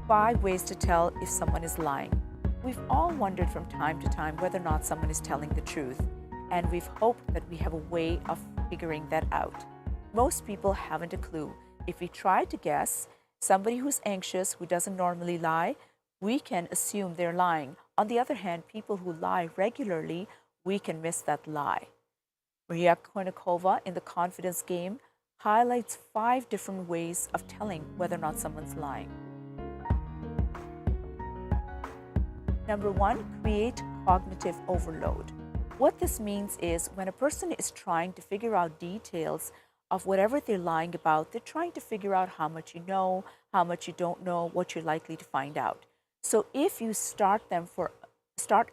5 ways to tell if someone is lying. We've all wondered from time to time whether or not someone is telling the truth, and we've hoped that we have a way of figuring that out. Most people haven't a clue. If we try to guess, somebody who's anxious, who doesn't normally lie, we can assume they're lying. On the other hand, people who lie regularly, we can miss that lie. Maria Konnikova in The Confidence Game highlights 5 different ways of telling whether or not someone's lying. Number 1, create cognitive overload. What this means is when a person is trying to figure out details of whatever they're lying about, they're trying to figure out how much you know, how much you don't know, what you're likely to find out. So if you start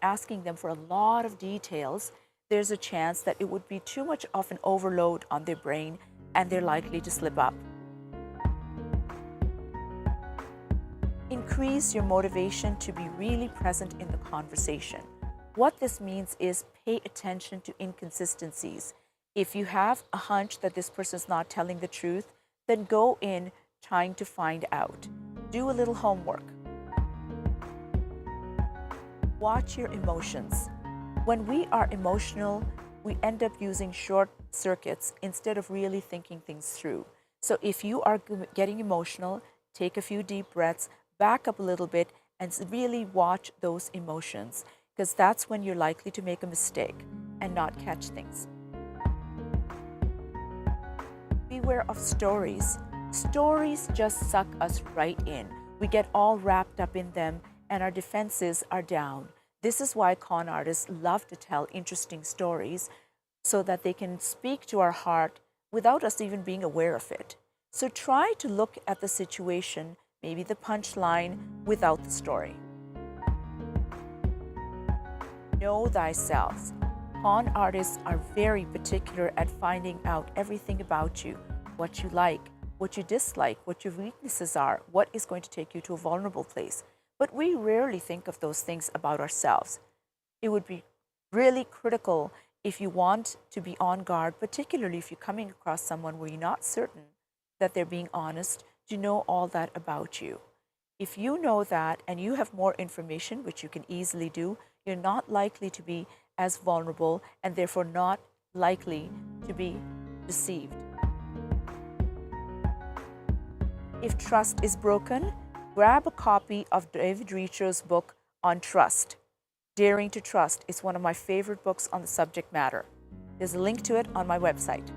asking them for a lot of details, there's a chance that it would be too much of an overload on their brain and they're likely to slip up. Increase your motivation to be really present in the conversation. What this means is pay attention to inconsistencies. If you have a hunch that this person is not telling the truth, then go in trying to find out. Do a little homework. Watch your emotions. When we are emotional, we end up using short circuits instead of really thinking things through. So if you are getting emotional, take a few deep breaths, back up a little bit, and really watch those emotions, because that's when you're likely to make a mistake and not catch things. Beware of stories. Stories just suck us right in. We get all wrapped up in them and our defenses are down. This is why con artists love to tell interesting stories so that they can speak to our heart without us even being aware of it. So try to look at the situation, maybe the punchline, without the story. Know thyself. Con artists are very particular at finding out everything about you, what you like, what you dislike, what your weaknesses are, what is going to take you to a vulnerable place. But we rarely think of those things about ourselves. It would be really critical if you want to be on guard, particularly if you're coming across someone where you're not certain that they're being honest, to know all that about you. If you know that and you have more information, which you can easily do, you're not likely to be as vulnerable and therefore not likely to be deceived. If trust is broken, grab a copy of David Reacher's book on trust. Daring to Trust is one of my favorite books on the subject matter. There's a link to it on my website.